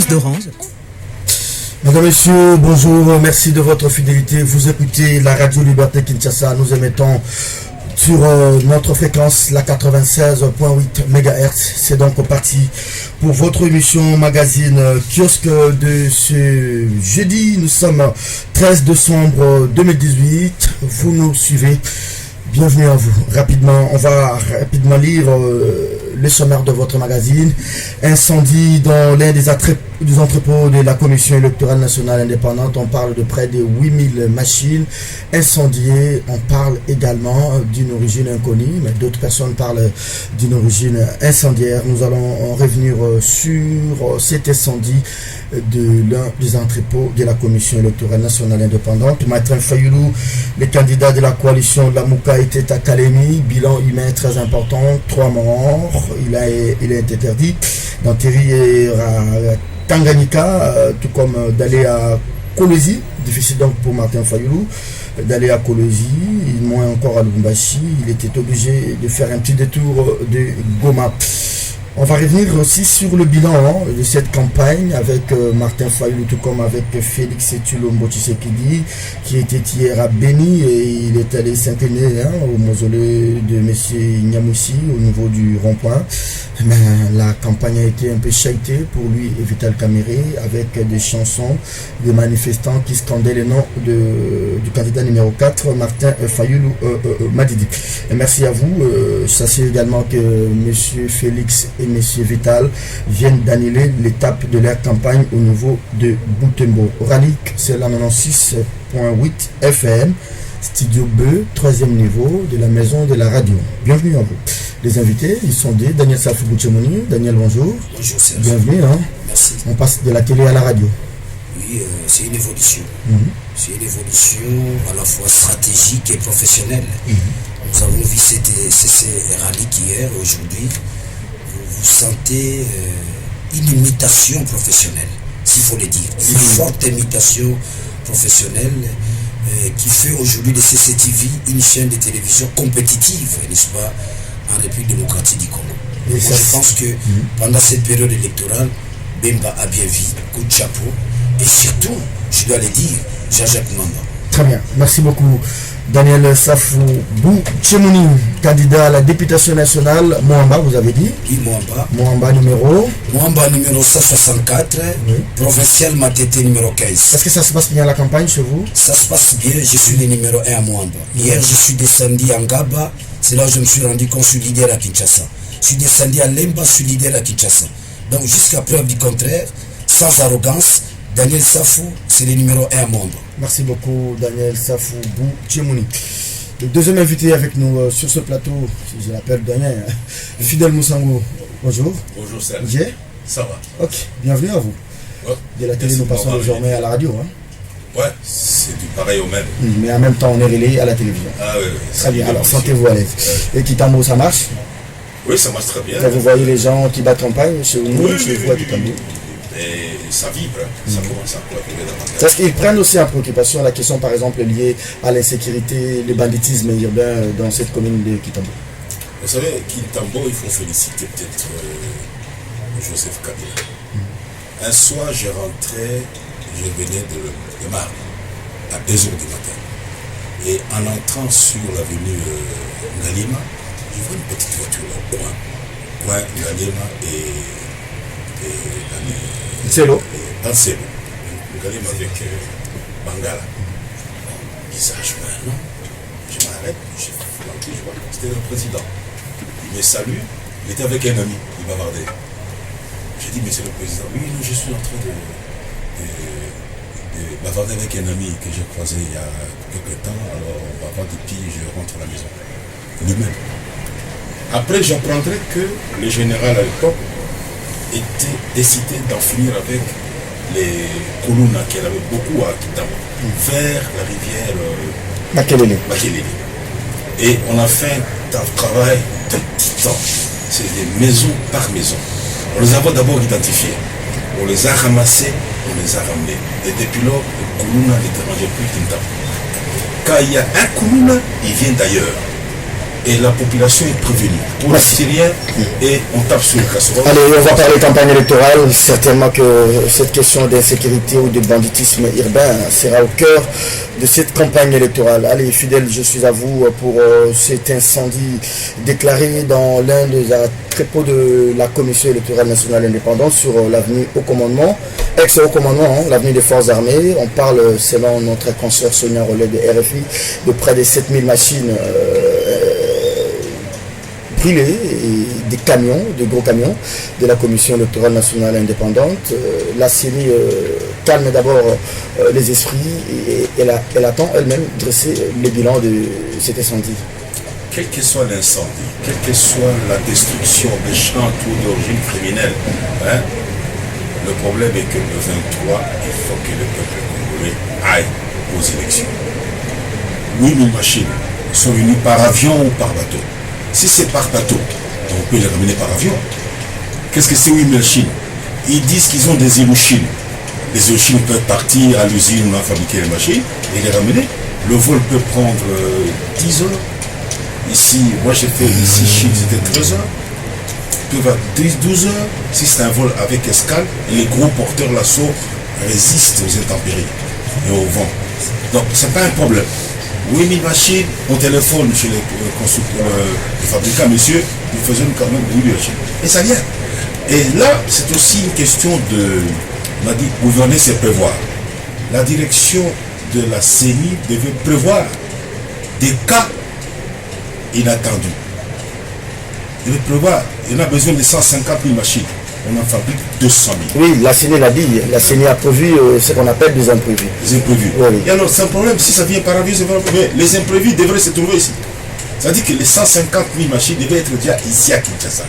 d'Orange. Mesdames, Messieurs, bonjour, merci de votre fidélité. Vous écoutez la Radio Liberté Kinshasa. Nous émettons sur notre fréquence, la 96.8 MHz. C'est donc parti pour votre émission magazine kiosque de ce jeudi. Nous sommes 13 décembre 2018. Vous nous suivez. Bienvenue à vous. Rapidement, on va rapidement lire le sommaire de votre magazine. Incendie dans l'un des entrepôts de la Commission électorale nationale indépendante. On parle de près de 8000 machines incendiées. On parle également d'une origine inconnue, mais d'autres personnes parlent d'une origine incendiaire. Nous allons revenir sur cet incendie de l'un des entrepôts de la Commission électorale nationale indépendante. Martin Fayoulou, le candidat de la coalition de la Mouka, était à Kalemi. Bilan humain très important, 3 morts. Il est interdit d'enterrer à Tanganyika, tout comme d'aller à Kolwezi. Difficile donc pour Martin Fayoulou d'aller à Kolwezi, moins encore à Lubumbashi. Il était obligé de faire un petit détour de Goma. On va revenir aussi sur le bilan de cette campagne avec Martin Fayoulou, tout comme avec Félix Tshilombo Tshisekedi, qui était hier à Beni et il est allé s'incliner au mausolée de M. Nyamoussi au niveau du rond-point. Mais la campagne a été un peu chahutée pour lui et Vital Kamerhe avec des chansons, des manifestants qui scandaient le nom du candidat numéro 4, Martin Fayoulou Madidi. Et merci à vous. Sachez également que M. Félix et M. Vital viennent d'annuler l'étape de leur campagne au niveau de Butembo. Oralique, c'est la 96.8 FM, Studio B, 3e niveau de la maison de la radio. Bienvenue à vous. Les invités, ils sont Daniel Safou Bouchemouni. Daniel, bonjour. Bonjour, Serge. Bienvenue. Merci. On passe de la télé à la radio. Oui, c'est une évolution. C'est une évolution à la fois stratégique et professionnelle. Nous avons vu ces rallyes hier, aujourd'hui. Vous sentez une imitation professionnelle, s'il faut le dire. Une forte imitation professionnelle qui fait aujourd'hui de CCTV une chaîne de télévision compétitive, n'est-ce pas, en République démocratique du Congo. Moi, je pense que pendant cette période électorale, Bemba a bien vu, coup de chapeau, et surtout, je dois le dire, Jean-Jacques Mamba. Très bien, merci beaucoup. Daniel Safou Bouchemouni, candidat à la députation nationale, Moamba, vous avez dit. Oui, Moamba. Moamba numéro 164, oui. Provincial Matete numéro 15. Est-ce que ça se passe bien la campagne chez vous? Ça se passe bien, je suis le numéro 1 à Moamba. Hier, je suis descendu en Gaba, c'est là où je me suis rendu compte, je suis leader à Kinshasa. Je suis descendu à Lemba, je suis leader à Kinshasa. Donc, jusqu'à preuve du contraire, sans arrogance, Daniel Safou, c'est le numéro 1 à Moamba. Merci beaucoup, Daniel Safou Bouchemouni. Le deuxième invité avec nous sur ce plateau, si je l'appelle Daniel, Fidel Moussango. Bonjour. Bonjour, Serge. Bien. Ça va. Ok, bienvenue à vous. Ouais. De la télé, nous passons désormais à la radio. Ouais, c'est du pareil au même. Mais en même temps, on est relayé à la télévision. Ah oui, oui. Très bien, alors sentez-vous à l'aise. Et Kitambo, ça marche? Oui, ça marche très bien. Là, vous voyez les gens qui battent campagne chez nous, chez vous à Kitambo. Et ça vibre, ça commence à préoccuper davantage. Est-ce qu'ils prennent aussi en préoccupation la question, par exemple, liée à l'insécurité, le banditisme urbain dans cette commune de Kitambo? Vous savez, Kitambo, il faut féliciter peut-être Joseph Kabila. Un soir, je rentrais, je venais de Marne, à 2h du matin. Et en entrant sur l'avenue Ngalima, je vois une petite voiture au coin Ngalima et Nselo. Nselo. Ngalima avec Bangala. Bizarre, non. Je m'arrête, je vois que c'était le président. Il me salue, il était avec un ami, il bavardait. J'ai dit, mais c'est le président. Oui, non, je suis en train de bavarder avec un ami que j'ai croisé il y a quelques temps. Alors, on bavarde et puis je rentre à la maison. Lui-même. Après, j'apprendrai que le général à l'époque était décidé d'en finir avec les Kuluna qu'elle avait beaucoup à Kitambo, vers la rivière Makelele. Et on a fait un travail de titan. C'est des maisons par maison. On les a d'abord identifiées. On les a ramassés, on les a ramenés. Et depuis lors, le Kuluna ne dérangeait plus Kitambo. Quand il y a un Kuluna, il vient d'ailleurs. et la population est prévenue. Pour les Syriens, et on tape sur le casserole. Allez, on va parler campagne électorale. Certainement que cette question d'insécurité ou de banditisme urbain sera au cœur de cette campagne électorale. Allez, fidèles, je suis à vous pour cet incendie déclaré dans l'un des entrepôts de la Commission électorale nationale indépendante sur l'avenue au commandement, ex-haut commandement, l'avenue des forces armées. On parle, selon notre consoeur Sonia Rollet de RFI, de près de 7000 machines brûlés et des camions, de gros camions de la Commission électorale nationale indépendante. La CENI calme d'abord les esprits et elle attend elle-même dresser le bilan de cet incendie. Quel que soit l'incendie, quelle que soit la destruction méchante ou d'origine criminelle, hein, le problème est que le 23, il faut que le peuple congolais aille aux élections. 8000 machines sont venues par avion ou par bateau. Si c'est par bateau, on peut les ramener par avion. Qu'est-ce que c'est 8000 machines? Ils disent qu'ils ont des élouchines. Les élouchines peuvent partir à l'usine où on a fabriqué les machines et les ramener. Le vol peut prendre 10 heures. Ici, moi j'ai fait ici Chine, c'était 13 heures. Peut faire 12 heures. Si c'est un vol avec escale, les gros porteurs l'assaut résistent aux intempéries et au vent. Donc c'est pas un problème. 8000 machines, on téléphone chez les fabricants, monsieur, nous faisons quand même 8000 machines. Et ça vient. Et là, c'est aussi une question de, on a dit, gouverner, c'est prévoir. La direction de la CENI devait prévoir des cas inattendus. Il devait prévoir, il a besoin de 150 000 machines. On en fabrique 200 000. Oui, la CENI l'a dit, la CENI a prévu ce qu'on appelle des imprévus. Les imprévus. Oui. Et alors, c'est un problème, si ça vient par avion, c'est pas un problème. Les imprévus devraient se trouver ici. C'est-à-dire que les 150 000 machines devaient être déjà ici à Kinshasa,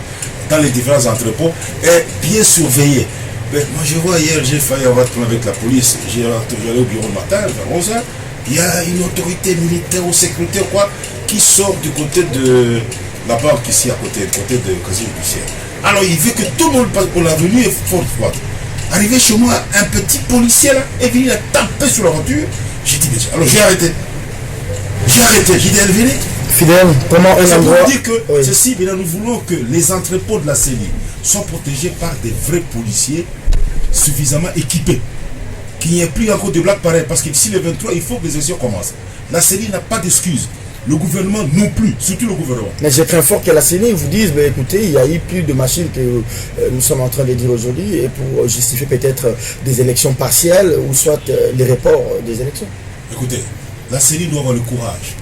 dans les différents entrepôts, et bien surveillés. Mais moi, je vois hier, j'ai failli avoir de problème avec la police. J'allais au bureau le matin, vers 11h. Il y a une autorité militaire ou sécuritaire, quoi, qui sort du côté de la banque ici, à côté de Casino Bussière. Alors il veut que tout le monde passe pour l'avenue et fort froide. Arrivé chez moi, un petit policier là est venu taper sur la voiture. J'ai dit, mais alors j'ai arrêté. J'ai dit, elle venait. Fidèle, comment un C'est pour endroit... dire que Oui. ceci, mais là, nous voulons que les entrepôts de la CENI soient protégés par des vrais policiers suffisamment équipés. Qu'il n'y ait plus encore de blagues pareilles. Parce que d'ici le 23, il faut que les élections commencent. La CENI n'a pas d'excuses. Le gouvernement non plus, surtout le gouvernement. Mais j'ai craint fort que la CENI vous dise, mais écoutez, il y a eu plus de machines que nous sommes en train de dire aujourd'hui, et pour justifier peut-être des élections partielles, ou soit les reports des élections. Écoutez, la CENI doit avoir le courage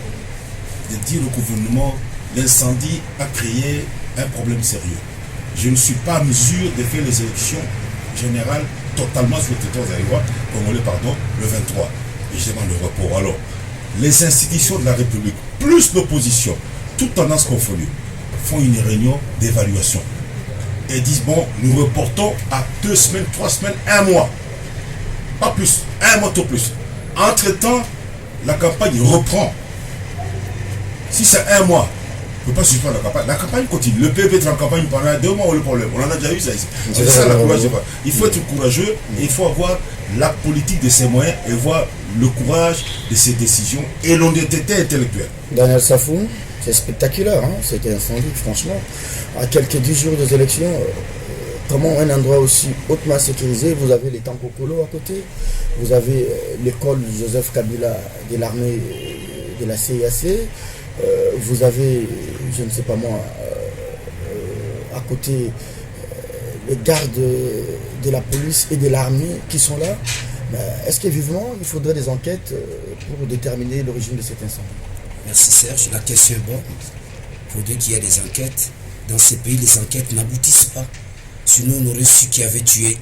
de dire au gouvernement, l'incendie a créé un problème sérieux. Je ne suis pas en mesure de faire les élections générales totalement sur le territoire congolais, le 23. Et je demande le report. Alors, les institutions de la République, plus l'opposition, toutes tendances confondues, font une réunion d'évaluation. Et disent, bon, nous reportons à 2 semaines, 3 semaines, 1 mois. Pas plus, 1 mois tout plus. Entre-temps, la campagne reprend. Si c'est 1 mois, on ne peut pas suspendre la campagne. La campagne continue. Le peuple peut être en campagne pendant 2 mois ou le problème. On en a déjà eu ça ici. C'est ça la courage. Il faut être courageux et il faut avoir la politique de ses moyens et voir le courage de ses décisions et l'honnêteté intellectuelle. Daniel Safou, c'est spectaculaire, hein, c'était incendie, franchement. À quelques 10 jours des élections, comment un endroit aussi hautement sécurisé, vous avez les Tankokolo à côté, vous avez l'école Joseph Kabila de l'armée de la CIAC, vous avez, je ne sais pas moi, à côté les gardes de la police et de l'armée qui sont là. Est-ce que vivement, il faudrait des enquêtes pour déterminer l'origine de cet incendie? Merci Serge, la question est bonne. Il faudrait qu'il y ait des enquêtes. Dans ces pays, les enquêtes n'aboutissent pas. Sinon, on aurait su qui avait tué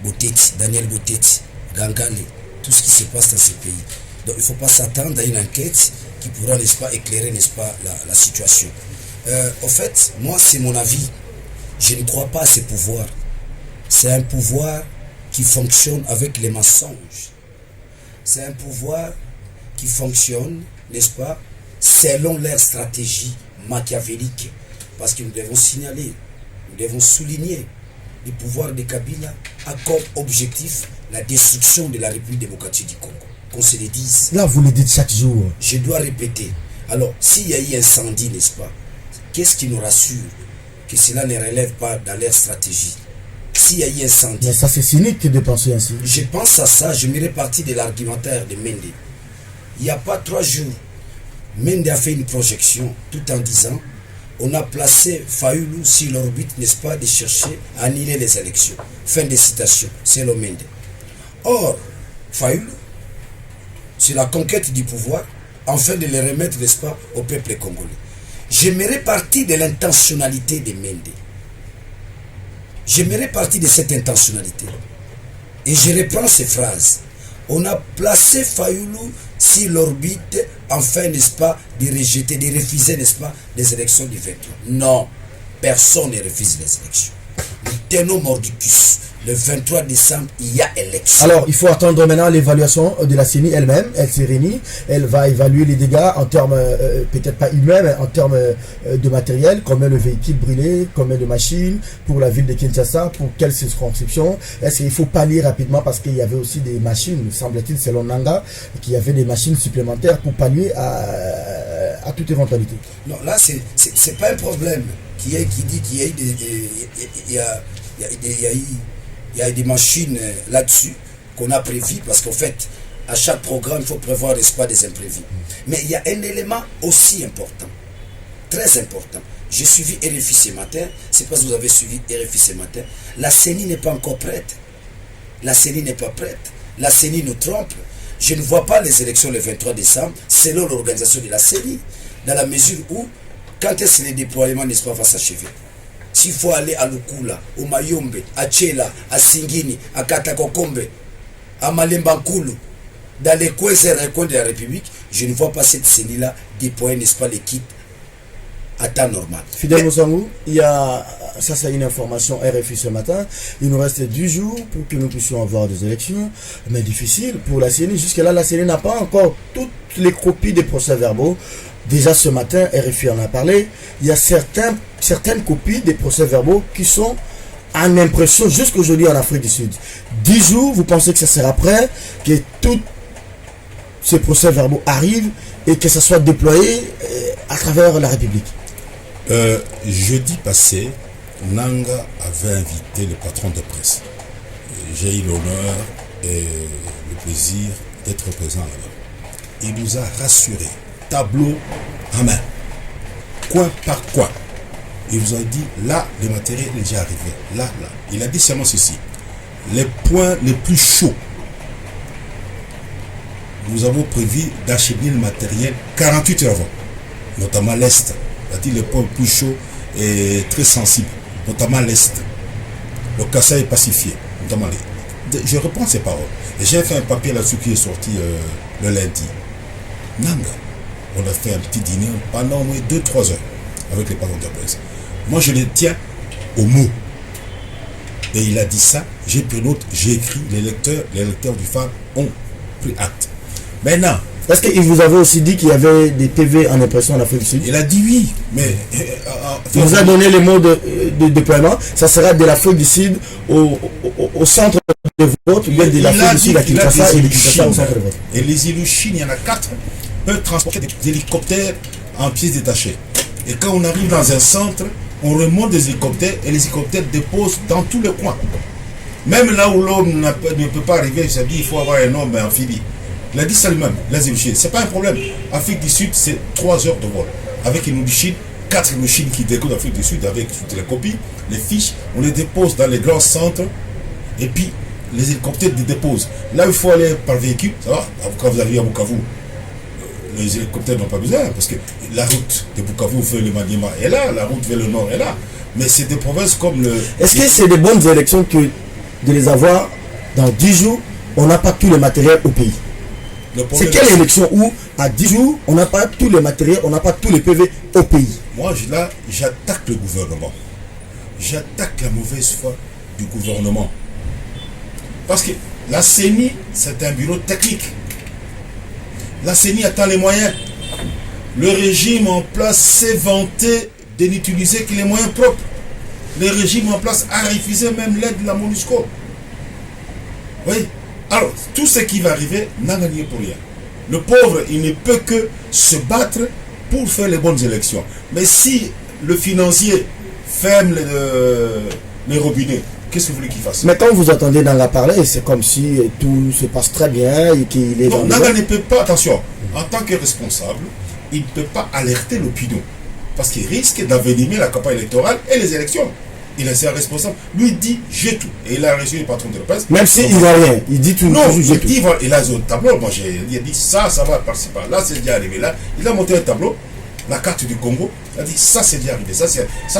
Boteti, Daniel Boteti, Gangale, tout ce qui se passe dans ces pays. Donc il ne faut pas s'attendre à une enquête qui pourra, n'est-ce pas, éclairer, n'est-ce pas, la situation. En fait, moi, c'est mon avis. Je ne crois pas à ces pouvoirs. C'est un pouvoir qui fonctionne avec les mensonges. C'est un pouvoir qui fonctionne, n'est-ce pas, selon leur stratégie machiavélique. Parce que nous devons signaler, nous devons souligner le pouvoir de Kabila a comme objectif la destruction de la République démocratique du Congo. Qu'on se le dise. Là, vous le dites chaque jour. Je dois répéter, Alors, s'il y a eu incendie, n'est-ce pas, qu'est-ce qui nous rassure que cela ne relève pas dans leur stratégie? S'il y a eu incendie... Mais ça, c'est cynique de penser ainsi. Je pense à ça, je m'irai partie de l'argumentaire de Mende. Il n'y a pas 3 jours, Mende a fait une projection tout en disant on a placé Fayoulou sur l'orbite, n'est-ce pas, de chercher à annuler les élections. Fin de citation, c'est le Mende. Or, Fayoulou, c'est la conquête du pouvoir, afin de les remettre, n'est-ce pas, au peuple congolais. J'aimerais partir de l'intentionnalité de Mende. J'aimerais partir de cette intentionnalité. Et je reprends ces phrases. On a placé Fayoulou sur l'orbite, afin, n'est-ce pas, de rejeter, de refuser, n'est-ce pas, les élections du 23. Non, personne ne refuse les élections. Nous tenons mordicus. Le 23 décembre, il y a élection. Alors, il faut attendre maintenant l'évaluation de la CENI elle-même. Elle s'est réunie. Elle va évaluer les dégâts en termes, peut-être pas humains, mais en termes de matériel. Combien de véhicules brûlés, combien de machines pour la ville de Kinshasa, pour quelle circonscription. Est-ce qu'il faut pallier rapidement parce qu'il y avait aussi des machines, semble-t-il, selon Nanga, qu'il y avait des machines supplémentaires pour pallier à toute éventualité. Non, là, c'est pas un problème qui dit qu'il y a eu il y a des machines là-dessus qu'on a prévues parce qu'en fait, à chaque programme, il faut prévoir, n'est-ce pas, des imprévus. Mais il y a un élément aussi important, très important. J'ai suivi RFI ce matin, c'est parce que vous avez suivi RFI ce matin. La CENI n'est pas encore prête. La CENI n'est pas prête. La CENI nous trompe. Je ne vois pas les élections le 23 décembre selon l'organisation de la CENI, dans la mesure où, quand est-ce que les déploiements, n'est-ce pas, va s'achever? S'il faut aller à Lukula, au Mayombe, à Tchela, à Singini, à Katakokombe, à Malembankulu, dans les coins et recoins de la République, je ne vois pas cette CENI-là déployer, n'est-ce pas, l'équipe à temps normal. Fidèle Moussangou, il y a, ça c'est une information RFI ce matin, il nous reste 10 jours pour que nous puissions avoir des élections, mais difficile pour la CENI. Jusque-là, la CENI n'a pas encore toutes les copies des procès-verbaux. Déjà ce matin, RFI en a parlé, il y a certaines copies des procès-verbaux qui sont en impression jusqu'aujourd'hui en Afrique du Sud. 10 jours, vous pensez que ça sera prêt, que tous ces procès-verbaux arrivent et que ça soit déployé à travers la République? Jeudi passé, Nanga avait invité le patron de presse. J'ai eu l'honneur et le plaisir d'être présent là-bas. Il nous a rassurés, tableau en main, coin par coin. Il nous a dit, là, le matériel est déjà arrivé. Là. Il a dit seulement ceci. Les points les plus chauds, nous avons prévu d'acheminer le matériel 48 heures avant, notamment l'Est. Il a dit les points les plus chauds et très sensibles, notamment l'Est. Le Kassai est pacifié, notamment les... Je reprends ces paroles. Et j'ai fait un papier là-dessus qui est sorti le lundi. Nanga, on a fait un petit dîner pendant au moins 2-3 heures avec les patrons de la presse. Moi, je les tiens au mot. Et il a dit ça, j'ai pris note, j'ai écrit, les lecteurs du phare ont pris acte. Maintenant, est-ce qu'il vous avait aussi dit qu'il y avait des PV en impression en Afrique du Sud? Il a dit oui, mais... il vous a donné les mots de déploiement. Ça sera de l'Afrique du Sud au centre de vote, ou bien de l'Afrique du Sud à Kinshasa et de Kinshasa au centre de vote. Et les Ilouchines, il y en a 4, peuvent transporter des hélicoptères en pièces détachées. Et quand on arrive dans un centre, on remonte des hélicoptères et les hélicoptères déposent dans tous les coins. Même là où l'homme ne peut pas arriver, il s'est dit il faut avoir un homme amphibie. Il a dit ça lui-même, les Ilouchines. Ce n'est pas un problème. Afrique du Sud, c'est 3 heures de vol. Avec une Ilouchine, 4 Ilouchines qui décollent d'Afrique du Sud avec toutes les copies, les fiches, on les dépose dans les grands centres et puis les hélicoptères les déposent. Là, il faut aller par véhicule, ça va. Quand vous arrivez à Bukavu, les hélicoptères n'ont pas besoin parce que la route de Bukavu vers le Maniema est là, la route vers le nord est là. Mais c'est des provinces comme le... Est-ce que c'est des bonnes élections que de les avoir dans 10 jours, on n'a pas tout le matériel au pays? C'est quelle élection où, à 10 jours, on n'a pas tout le matériel, on n'a pas tous les PV au pays? Moi, là, j'attaque le gouvernement. J'attaque la mauvaise foi du gouvernement. Parce que la CENI, c'est un bureau technique. La CENI attend les moyens. Le régime en place s'est vanté de n'utiliser que les moyens propres. Le régime en place a refusé même l'aide de la MONUSCO. Oui. Alors, tout ce qui va arriver n'a gagné pour rien. Le pauvre, il ne peut que se battre pour faire les bonnes élections. Mais si le financier ferme les robinets, qu'est-ce que vous voulez qu'il fasse? Mais quand vous attendez Nanga parler, c'est comme si tout se passe très bien et qu'il est non, dans Nanga ne peut pas, attention, en tant que responsable, il ne peut pas alerter l'opinion. Parce qu'il risque d'envenimer la campagne électorale et les élections. Il est responsable. Lui, il dit j'ai tout. Et il a reçu le patron de la presse. même s'il ne voit rien, il dit tout. Non, toujours, il tout. dit, voilà, il a un tableau. Moi, il a dit ça va passer par là, c'est déjà arrivé là. Il a monté un tableau, la carte du Congo. Il a dit ça, c'est déjà arrivé. Ça,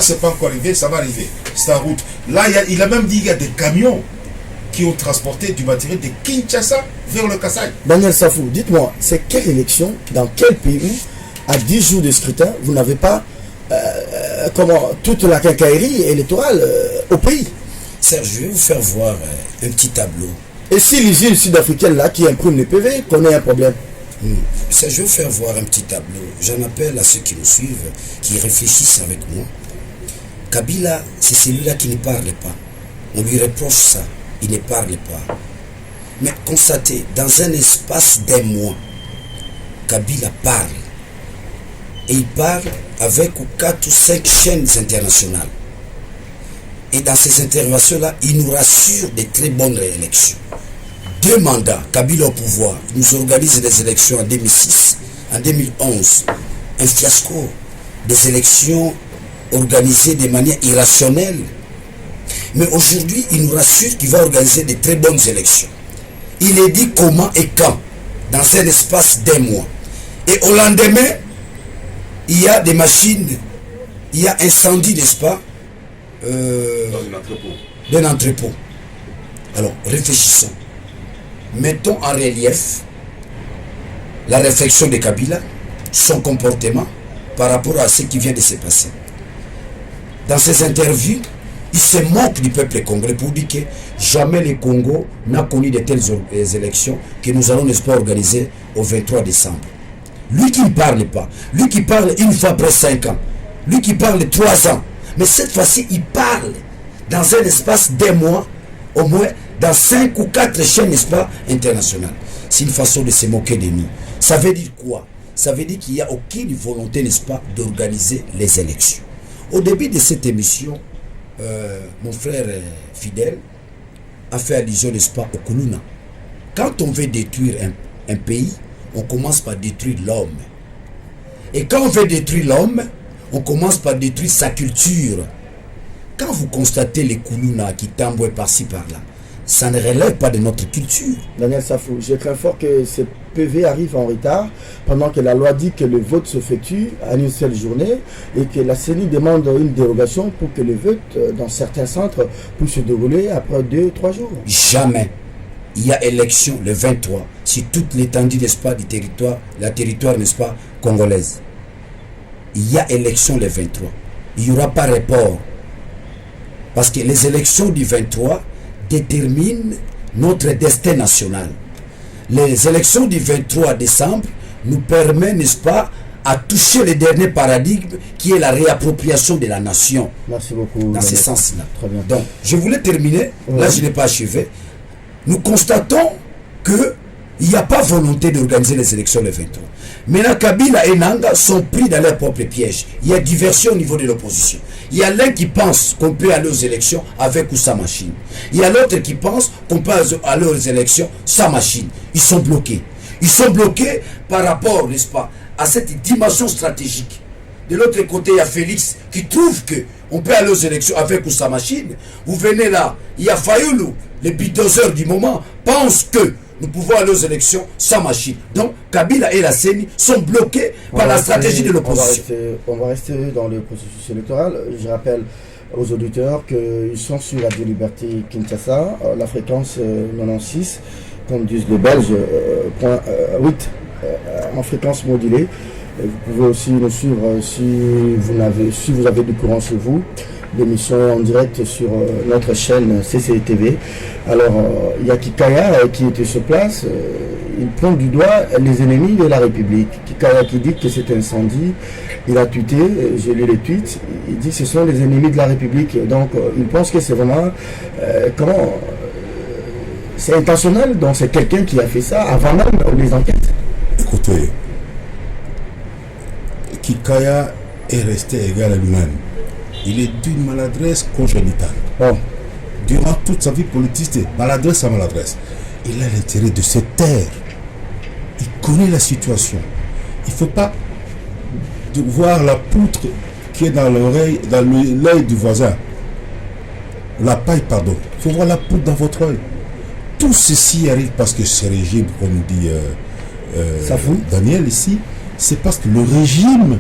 c'est pas encore arrivé, ça va arriver. C'est en route. Là, il a même dit il y a des camions qui ont transporté du matériel de Kinshasa vers le Kasaï. Daniel Safou, dites-moi, c'est quelle élection, dans quel pays où, à 10 jours de scrutin, vous n'avez pas toute la quincaillerie électorale au pays? Serge, je vais vous faire voir un petit tableau. Et si l'usine sud-africaine là qui imprime les PV connaît un problème? Serge, je vais vous faire voir un petit tableau. J'en appelle à ceux qui nous suivent, qui réfléchissent avec moi. Kabila, c'est celui-là qui ne parle pas. On lui reproche ça. Il ne parle pas. Mais constatez, dans un espace d'un mois, Kabila parle. Et il parle avec 4 ou 5 chaînes internationales. Et dans ces interventions-là, il nous rassure de très bonnes élections. 2 mandats, Kabila au pouvoir, il nous organise des élections en 2006, en 2011. Un fiasco, des élections organisées de manière irrationnelle. Mais aujourd'hui, il nous rassure qu'il va organiser de très bonnes élections. Il est dit comment et quand, dans un espace d'un mois. Et au lendemain, il y a des machines, il y a incendie, n'est-ce pas, d'un entrepôt. Alors, réfléchissons. Mettons en relief la réflexion de Kabila, son comportement par rapport à ce qui vient de se passer. Dans ses interviews, il se moque du peuple congolais pour dire que jamais le Congo n'a connu de telles élections que nous allons, n'est-ce pas, organiser au 23 décembre. Lui qui ne parle pas, lui qui parle une fois après 5 ans, lui qui parle 3 ans, mais cette fois-ci, il parle dans un espace d'un mois, au moins dans 5 ou 4 chaînes, n'est-ce pas, internationales. C'est une façon de se moquer de nous. Ça veut dire quoi? Ça veut dire qu'il n'y a aucune volonté, n'est-ce pas, d'organiser les élections. Au début de cette émission, mon frère fidèle a fait allusion, n'est-ce pas, au Kuluna. Quand on veut détruire un pays, on commence par détruire l'homme. Et quand on veut détruire l'homme, on commence par détruire sa culture. Quand vous constatez les Kuluna qui tambouent par-ci par-là, ça ne relève pas de notre culture. Daniel Safou, je crains fort que ces PV arrivent en retard pendant que la loi dit que le vote s'effectue à une seule journée et que la CENI demande une dérogation pour que le vote dans certains centres puisse se dérouler après 2-3 jours. Jamais. Il y a élection le 23 sur toute l'étendue, n'est-ce pas, du territoire, la territoire, n'est-ce pas, congolaise. Il y a élection le 23. Il n'y aura pas report. Parce que les élections du 23 déterminent notre destin national. Les élections du 23 décembre nous permettent, n'est-ce pas, à toucher le dernier paradigme qui est la réappropriation de la nation. Merci beaucoup. Dans ce sens-là. Très bien. Donc, je voulais terminer. Là, je n'ai pas achevé. Nous constatons qu'il n'y a pas volonté d'organiser les élections le 23. Maintenant, Kabila et Nanga sont pris dans leur propre piège. Il y a diversion au niveau de l'opposition. Il y a l'un qui pense qu'on peut aller aux élections avec ou sans machine. Il y a l'autre qui pense qu'on peut aller aux élections sans machine. Ils sont bloqués. Ils sont bloqués par rapport, n'est-ce pas, à cette dimension stratégique. De l'autre côté, il y a Félix qui trouve qu'on peut aller aux élections avec ou sans machine. Vous venez là, il y a Fayoulou, les bulldozers du moment, pensent que nous pouvons aller aux élections sans machine. Donc, Kabila et la CENI sont bloqués par la stratégie de l'opposition. On va rester dans le processus électoral. Je rappelle aux auditeurs qu'ils sont sur Radio Liberté Kinshasa, la fréquence 96, comme disent les Belges, point 8, en fréquence modulée. Et vous pouvez aussi nous suivre si vous avez du courant chez vous, l'émission en direct sur notre chaîne CCTV. Alors, il y a Kikaya qui était sur place, il prend du doigt les ennemis de la République. Kikaya qui dit que c'est un incendie, il a tweeté, j'ai lu les tweets, il dit que ce sont les ennemis de la République. Donc, il pense que c'est vraiment, c'est intentionnel, donc c'est quelqu'un qui a fait ça avant même les enquêtes. Écoutez, Kikaya est resté égal à lui-même. Il est d'une maladresse congénitale. Bon. Durant toute sa vie politique, maladresse à maladresse. Il a l'intérêt de se taire. Il connaît la situation. Il ne faut pas voir la poutre qui est dans l'oreille, dans l'œil du voisin. La paille, pardon. Il faut voir la poutre dans votre œil. Tout ceci arrive parce que ce régime, comme dit Daniel ici, c'est parce que le régime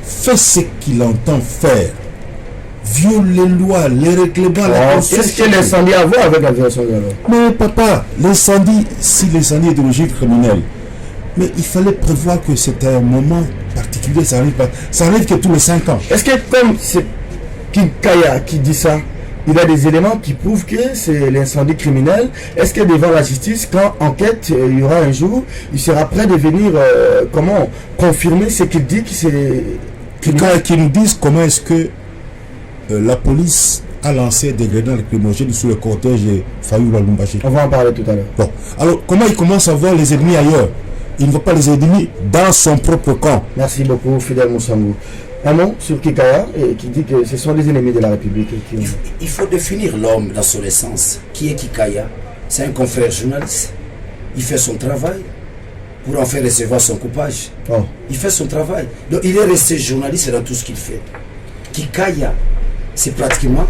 fait ce qu'il entend faire. Viole les lois, les règlements, la Constitution. Qu'est-ce que l'incendie a à voir avec la violation de la loi? Mais papa, l'incendie, si l'incendie est d'origine criminelle, mais il fallait prévoir que c'était un moment particulier, ça arrive que tous les 5 ans. Est-ce que comme c'est Kikaya qui dit ça, il a des éléments qui prouvent que c'est l'incendie criminel? Est-ce que devant la justice, quand enquête, il y aura un jour, il sera prêt de venir confirmer ce qu'il dit que c'est criminel? Qui nous disent comment est-ce que la police a lancé des grenades lacrymogènes sur le cortège de Fayoula Lumbashi. On va en parler tout à l'heure. Bon, alors comment il commence à voir les ennemis ailleurs? Il ne voit pas les ennemis dans son propre camp. Merci beaucoup, Fidèle Moussangou. Un mot sur Kikaya qui dit que ce sont les ennemis de la République. Il faut définir l'homme dans son essence. Qui est Kikaya? C'est un confrère journaliste. Il fait son travail pour en faire recevoir son coupage. Oh. Il fait son travail. Donc il est resté journaliste dans tout ce qu'il fait. Kikaya, c'est pratiquement,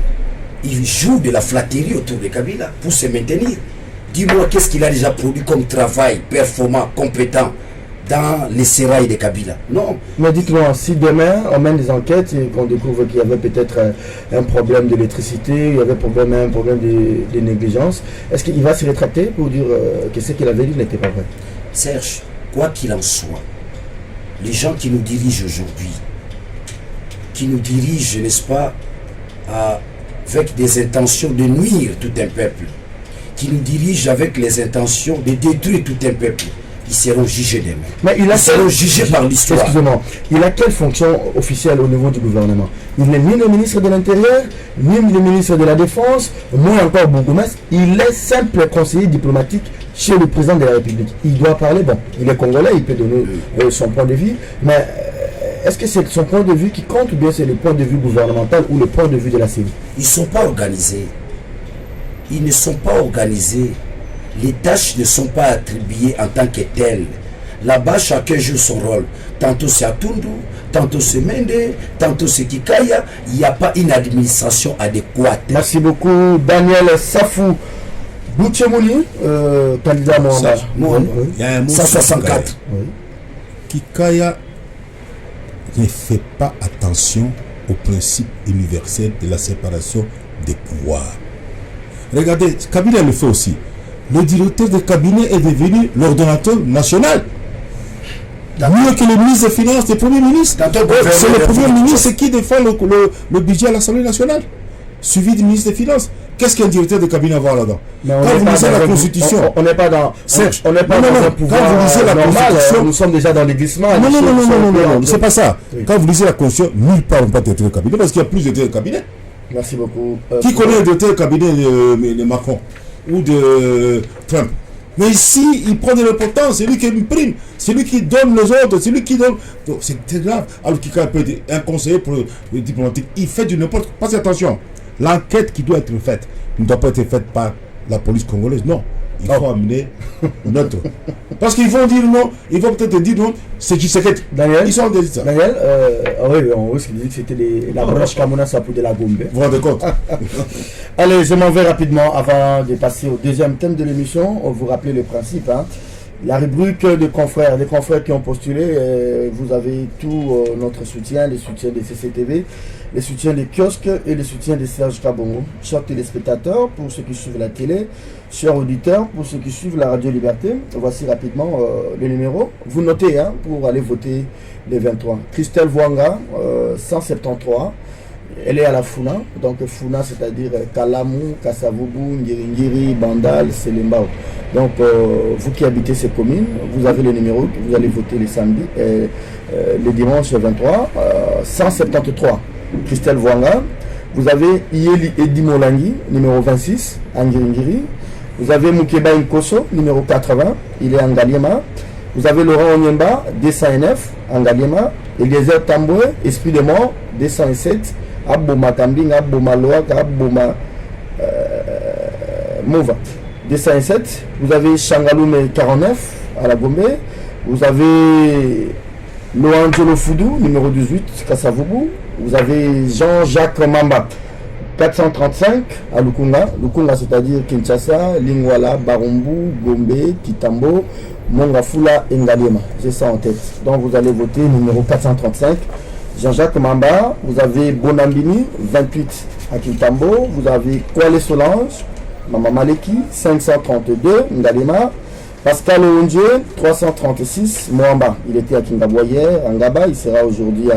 il joue de la flatterie autour de Kabila pour se maintenir. Dis-moi qu'est-ce qu'il a déjà produit comme travail performant, compétent dans les sérails de Kabila. Non. Mais dites-moi, si demain on mène des enquêtes et qu'on découvre qu'il y avait peut-être un problème d'électricité, il y avait un problème de négligence, est-ce qu'il va se rétracter pour dire que ce qu'il avait dit n'était pas vrai? Serge, quoi qu'il en soit, les gens qui nous dirigent aujourd'hui, qui nous dirigent, n'est-ce pas, avec des intentions de nuire tout un peuple, qui nous dirigent avec les intentions de détruire tout un peuple, ils seront jugés demain. Mais ils seront jugés par l'histoire. Excusez-moi, il a quelle fonction officielle au niveau du gouvernement? Il n'est ni le ministre de l'Intérieur, ni le ministre de la Défense, moins encore bourgmestre. Il est simple conseiller diplomatique chez le président de la République. Il doit parler, bon, il est congolais, il peut donner son point de vue, mais est-ce que c'est son point de vue qui compte ou bien c'est le point de vue gouvernemental ou le point de vue de la CENI? Ils ne sont pas organisés. Ils ne sont pas organisés. Les tâches ne sont pas attribuées en tant que telles. Là-bas, chacun joue son rôle. Tantôt c'est Atundu, tantôt c'est Mende, tantôt c'est Kikaya. Il n'y a pas une administration adéquate. Merci beaucoup, Daniel Safou. Boutchemouni, candidat Mohamed. Il y a un mot 164. Kikaya ne fait pas attention au principe universel de la séparation des pouvoirs. Regardez, Kabila le fait aussi. Le directeur de cabinet est devenu l'ordonnateur national. Mieux que le ministre des Finances, le Premier ministre. C'est le Premier ministre qui défend le budget à l'Assemblée nationale, suivi du ministre des Finances. Qu'est-ce qu'un directeur de cabinet va avoir là-dedans? Quand vous lisez la Constitution, on n'est pas dans un pouvoir quand vous lisez la Constitution, nous sommes déjà dans les glissements. Non, c'est pas ça. Quand vous lisez la Constitution, nulle part on ne peut pas directeur de cabinet parce qu'il y a plus de directeurs de cabinet. Merci beaucoup. Qui connaît le directeur de cabinet de Macron ou de Trump? Mais ici, il prend de l'importance, c'est lui qui imprime, c'est lui qui donne les ordres, c'est lui qui donne. Donc c'est très grave. Alors qu'il peut être un conseiller pour le diplomatique, il fait du n'importe quoi. Passez attention, l'enquête qui doit être faite ne doit pas être faite par la police congolaise, non. Il faut amener notre. Parce qu'ils vont dire non, ils vont peut-être dire non, c'est qui secret. Daniel, ils sont des ça. Daniel, oui, on risque de dire que c'était la branche Kamuna Sapou de la Gombe. Vous vous rendez compte? Allez, je m'en vais rapidement avant de passer au deuxième thème de l'émission. On vous rappelle le principe. La rubrique des confrères qui ont postulé, vous avez tout notre soutien, le soutien des CCTV, le soutien des kiosques et le soutien de Serge Kabongo. Chers téléspectateurs, pour ceux qui suivent la télé, chers auditeurs, pour ceux qui suivent la Radio Liberté, voici rapidement le numéro. Vous notez pour aller voter les 23. Christelle Vouanga, 173. Elle est à la Funa, donc Funa c'est-à-dire Kalamou, Kassavubu, Ngiri, Bandal, Selembao. Donc vous qui habitez ces communes, vous avez le numéro, vous allez voter les samedis, le dimanche 23, 173, Christelle Vouanga. Vous avez Yeli Edi Molangi, numéro 26, Ngiri. Vous avez Moukeba Nkoso, numéro 80, il est en Galiema. Vous avez Laurent Onyemba, 209, Angaliema. Eliezer Tamboué, Esprit de mort, 207. Aboma Tambing, Aboma Loak, Aboma Mova, 207. Vous avez Changaloume 49 à la Gombe. Vous avez Loangelo Foudou, numéro 18, Kassavubu. Vous avez Jean-Jacques Mamba, 435 à Lukunga. Lukunga, c'est-à-dire Kinshasa, Lingwala, Barumbu, Gombe, Kitambo, Mongafula et Ngaliema. J'ai ça en tête. Donc vous allez voter numéro 435. Jean-Jacques Mamba. Vous avez Bonambini, 28 à Kitambo. Vous avez Kwale Solange, Mama Maleki, 532, Ngaliema. Pascal Oundje, 336, Moamba. Il était à Kingabwa hier, à Ngaba. Il sera aujourd'hui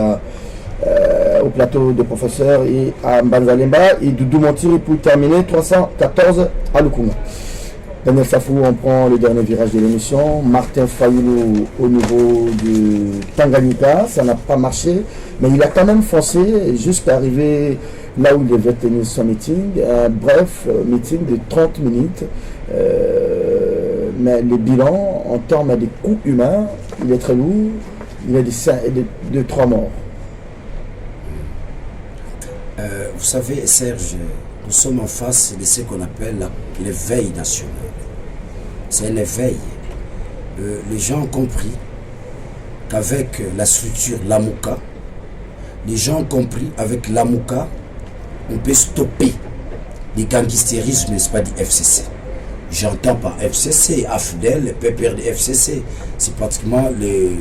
au plateau de professeurs et à Mbanzalemba. Et Doudou Montiri pour terminer, 314 à Lukunga. Daniel Safou, on prend le dernier virage de l'émission. Martin Fayoulou au niveau de Tanganyika. Ça n'a pas marché, mais il a quand même foncé jusqu'à arriver là où il devait tenir son meeting. Un bref meeting de 30 minutes. Mais le bilan, en termes de coûts humains, il est très lourd. Il y a de 3 morts. Vous savez, Serge, nous sommes en face de ce qu'on appelle l'éveil national. C'est un éveil. Les gens ont compris qu'avec la structure Lamouka, les gens ont compris avec Lamouka, on peut stopper les gangstérismes, n'est-ce pas, du FCC. J'entends par FCC, AFDEL, le PPR de FCC. C'est pratiquement le...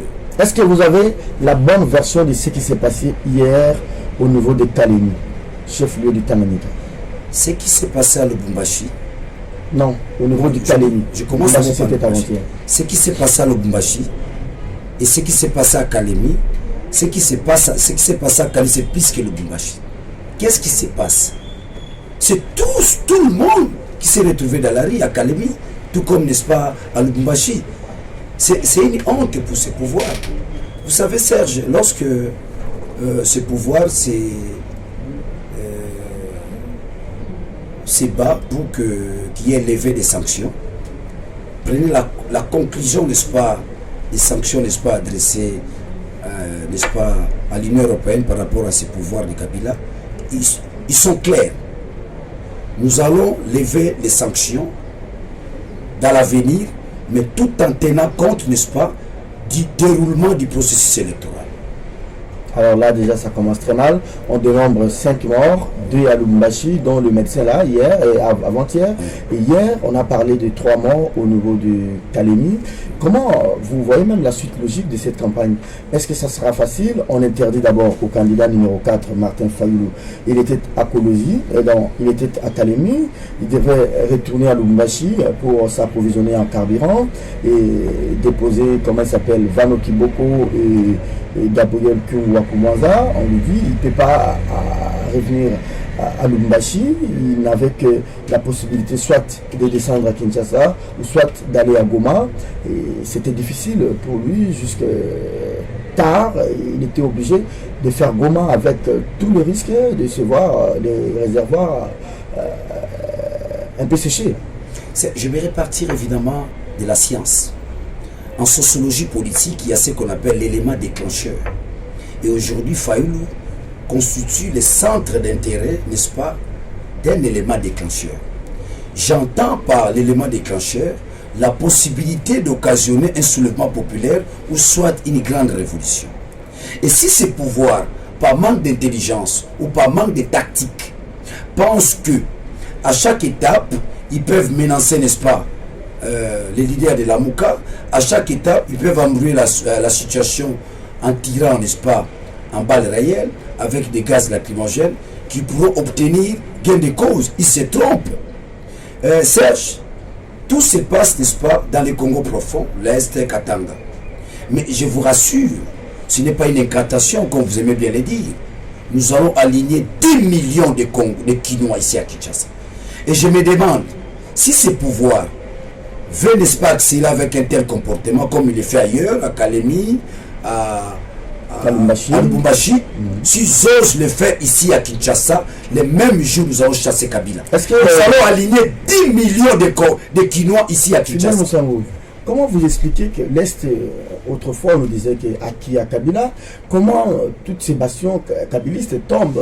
Est-ce que vous avez la bonne version de ce qui s'est passé hier au niveau de Kalemi, chef-lieu du Tanganyika? Ce qui s'est passé à Lubumbashi. Non, au niveau du Kalemi. Je commence à ce qui s'est passé à Lubumbashi et ce qui s'est passé à Kalemi. Ce qui s'est passé à Kalemi, c'est plus que Lubumbashi. Qu'est-ce qui se passe? C'est tout le monde qui s'est retrouvé dans la rue à Kalemi, tout comme, n'est-ce pas, à Lubumbashi. C'est une honte pour ce pouvoir. Vous savez, Serge, lorsque ce pouvoir s'est bat pour qu'il y ait levé des sanctions, prenez la conclusion, n'est-ce pas, des sanctions, n'est-ce pas, adressées n'est-ce pas, à l'Union européenne par rapport à ce pouvoir de Kabila, ils sont clairs. Nous allons lever les sanctions dans l'avenir, mais tout en tenant compte, n'est-ce pas, du déroulement du processus électoral. Alors là, déjà, ça commence très mal. On dénombre 5 morts, 2 à Lubumbashi, dont le médecin là, hier et avant-hier. Et hier, on a parlé de 3 morts au niveau de Kalemi. Comment vous voyez même la suite logique de cette campagne? Est-ce que ça sera facile? On interdit d'abord au candidat numéro 4, Martin Fayoulou. Il était à Kolosi, il était à Kalemi. Il devait retourner à Lubumbashi pour s'approvisionner en carburant et déposer, comment il s'appelle, Vano Kiboko et Gabriel Kumwakumwaza. On lui dit il ne peut pas revenir à Lubumbashi. Il n'avait que la possibilité soit de descendre à Kinshasa ou soit d'aller à Goma. Et c'était difficile pour lui jusqu'à tard. Il était obligé de faire Goma avec tout le risque de se voir les réservoirs un peu séchés. Je vais repartir évidemment de la science. En sociologie politique, il y a ce qu'on appelle l'élément déclencheur. Et aujourd'hui, Fayoulou constitue le centre d'intérêt, n'est-ce pas, d'un élément déclencheur. J'entends par l'élément déclencheur la possibilité d'occasionner un soulèvement populaire ou soit une grande révolution. Et si ces pouvoirs, par manque d'intelligence ou par manque de tactique, pensent que à chaque étape, ils peuvent menacer, n'est-ce pas, les leaders de la Mouka, à chaque étape, ils peuvent embrouiller la situation en tirant, n'est-ce pas, en balles réelles, avec des gaz lacrymogènes, qui pourront obtenir gain de cause. Ils se trompent. Serge, tout se passe, n'est-ce pas, dans les Congo profonds, l'Est Katanga. Mais je vous rassure, ce n'est pas une incantation, comme vous aimez bien le dire. Nous allons aligner 10 millions de Kinois ici à Kinshasa. Et je me demande, si ces pouvoirs veulent, n'est-ce pas, accélérer avec un tel comportement, comme il le fait ailleurs, à Kalemi, à Lubumbashi, s'ils osent le faire ici à Kinshasa, les mêmes jours nous allons chasser Kabila. Nous allons aligner 10 millions de Kinois ici à Kinshasa. comment vous expliquez que l'Est, autrefois on nous disait qu'il y a Kabila, comment toutes ces bastions kabylistes tombent,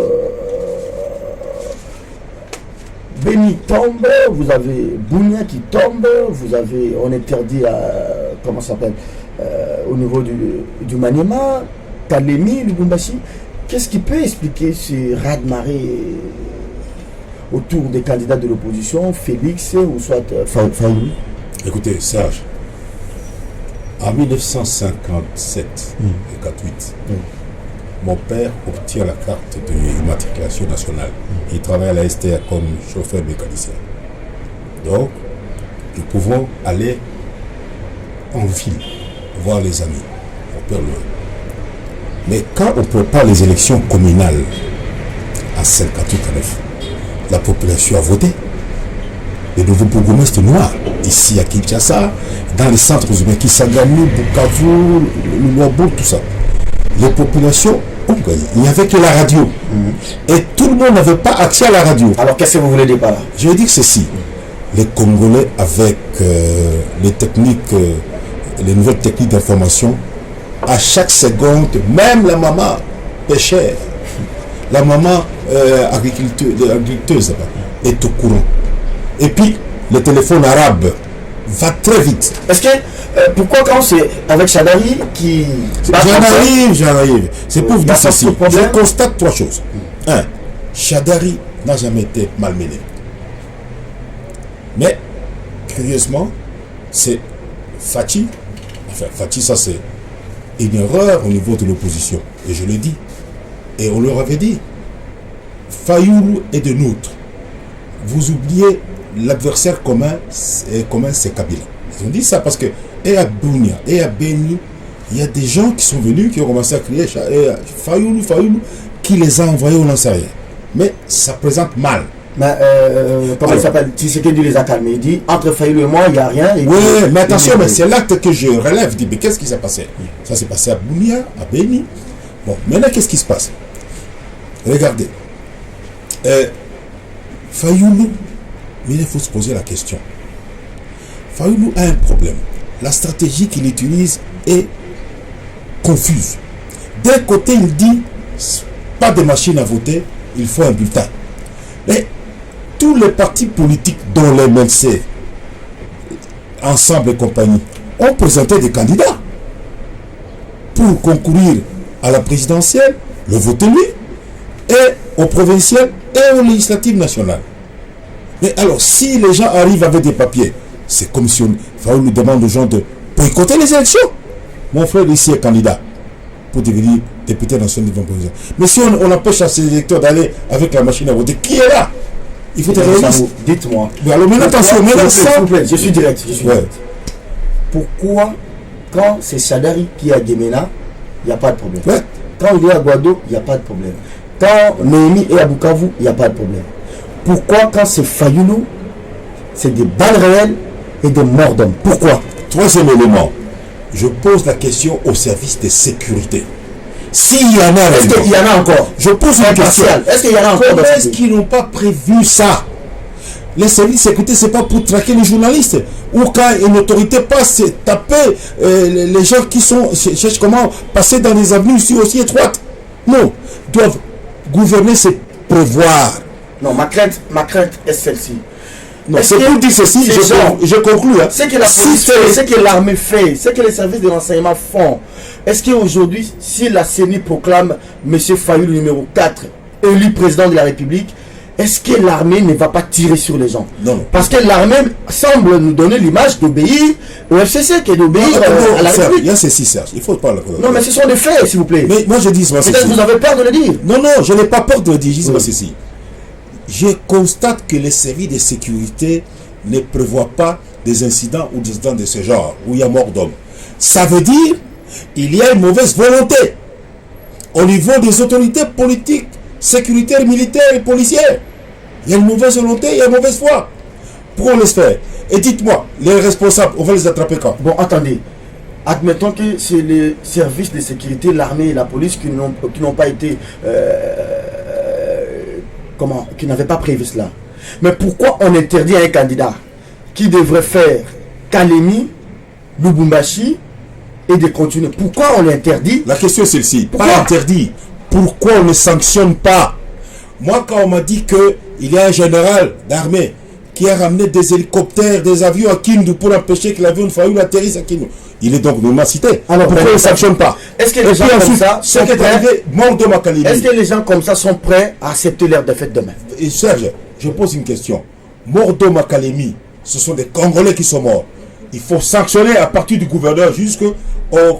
Béni tombe, vous avez Bounia qui tombe, vous avez, on interdit comment ça s'appelle, au niveau du Maniema, Kalemi, Lubumbashi. Qu'est-ce qui peut expliquer ce raz-de-marée autour des candidats de l'opposition, Félix ou soit Fayoulou? Écoutez, Serge, en 1957 et 48, mon père obtient la carte de matriculation nationale. Il travaille à la STA comme chauffeur mécanicien. Donc, nous pouvons aller en ville, voir les amis. On perd loin. Mais quand on prépare les élections communales en 58-59, la population a voté. Les nouveaux bourgmestres noirs, ici à Kinshasa, dans les centres urbains, Kisangani, Bukavu, Luabo, tout ça. Les populations ont gagné. Il n'y avait que la radio. Et tout le monde n'avait pas accès à la radio. Alors qu'est-ce que vous voulez dire par là? Je veux dire ceci. Les Congolais, avec les techniques, les nouvelles techniques d'information, à chaque seconde, même la maman pêcheur, la maman agriculteuse est au courant. Et puis, le téléphone arabe va très vite. Est-ce que, pourquoi quand c'est avec Chadari qui... J'arrive. C'est pour vous dire ceci. Je constate trois choses. Un, Chadari n'a jamais été malmené. Mais, curieusement, c'est Fachi. Enfin, Fachi, ça c'est une erreur au niveau de l'opposition. Et je le dis. Et on leur avait dit, Fayoulou est de nôtres. Vous oubliez l'adversaire commun, c'est Kabila. Ils ont dit ça parce que, et à Bounia, et à Beni, il y a des gens qui sont venus, qui ont commencé à crier Fayoulou, Fayoulou, qui les a envoyés au lancerier. Mais ça présente mal. Mais, comment il s'appelle? Tshisekedi les a calmés. Il dit, entre Fayoulou et moi, il n'y a rien. Oui, mais attention, mais c'est l'acte que je relève. Je dis, mais qu'est-ce qui s'est passé? Ça s'est passé à Bounia, à Beni. Bon, maintenant, qu'est-ce qui se passe? Regardez. Fayoulou, mais il faut se poser la question. Fayoulou a un problème. La stratégie qu'il utilise est confuse. D'un côté, il dit, pas de machine à voter, il faut un bulletin. Mais tous les partis politiques, dont les MLC, Ensemble et compagnie, ont présenté des candidats pour concourir à la présidentielle, le vote lui, et au provincial et aux législatives nationales. Mais alors, si les gens arrivent avec des papiers, c'est comme si on nous demande aux gens de boycotter les élections. Mon frère ici est candidat pour devenir député national devant le président. Mais si on empêche à ces électeurs d'aller avec la machine à voter, qui est là? Il faut être réaliste. Dites-moi. Alors maintenant, attention, s'il vous plaît, je suis direct. Pourquoi, quand c'est Chadari qui est à Gemena, il n'y a pas de problème? Ouais. Quand il est à Guado, il n'y a pas de problème. Quand Néhémie est à Bukavu, il n'y a pas de problème. Pourquoi, quand c'est Fayoulou, c'est des balles réelles et des morts d'hommes? Pourquoi? Troisième élément, je pose la question au service de sécurité. S'il y en a, est-ce qu'il y en a encore? Je pose une question. Est-ce qu'il y en a encore? Comment est-ce qu'ils n'ont pas prévu ça? Les services de sécurité, c'est pas pour traquer les journalistes. Ou quand une autorité passe, taper les gens qui cherchent comment passer dans les avenues aussi étroites. Non, doivent gouverner, c'est prévoir. Non, ma crainte est celle-ci. Non, c'est pour dire ceci, je conclus. Hein. Ce que la police fait, ce que l'armée fait, ce que les services de renseignement font. Est-ce qu'aujourd'hui, si la CENI proclame M. Fayoulou numéro 4 élu président de la République, est-ce que l'armée ne va pas tirer sur les gens? Non. Parce que l'armée semble nous donner l'image d'obéir au FCC, que d'obéir à la République. Il y a ceci, Serge. Il faut pas le... Non, mais ce sont des faits, s'il vous plaît. Mais moi, je dis ceci. Peut-être que vous avez peur de le dire. Non, je n'ai pas peur de le dire. Je dis ceci. Je constate que les services de sécurité ne prévoient pas des incidents ou des incidents de ce genre, où il y a mort d'homme. Ça veut dire qu'il y a une mauvaise volonté au niveau des autorités politiques, sécuritaires, militaires et policières. Il y a une mauvaise volonté, il y a une mauvaise foi. Pourquoi on laisse faire? Et dites-moi, les responsables, on va les attraper quand? Bon, attendez. Admettons que c'est les services de sécurité, l'armée et la police qui n'ont pas été... qui n'avaient pas prévu cela. Mais pourquoi on interdit à un candidat qui devrait faire Kalemi Lubumbashi et de continuer. Pourquoi on l'interdit? La question est celle-ci. Pourquoi? Pas interdit. Pourquoi on ne sanctionne pas? Moi, quand on m'a dit qu'il y a un général d'armée qui a ramené des hélicoptères, des avions à Kindu pour empêcher que l'avion de Fayoulou atterrisse à Kindu, il est donc non cité. Alors, pourquoi on ne sanctionne pas? Est-ce que les gens comme ça ce sont qui est prêts? arrivé, mort de Makalimi. Est-ce que les gens comme ça sont prêts à accepter leur défaite demain? Et Serge, je pose une question. Mordo Makalemi, ce sont des Congolais qui sont morts. Il faut sanctionner à partir du gouverneur jusqu'au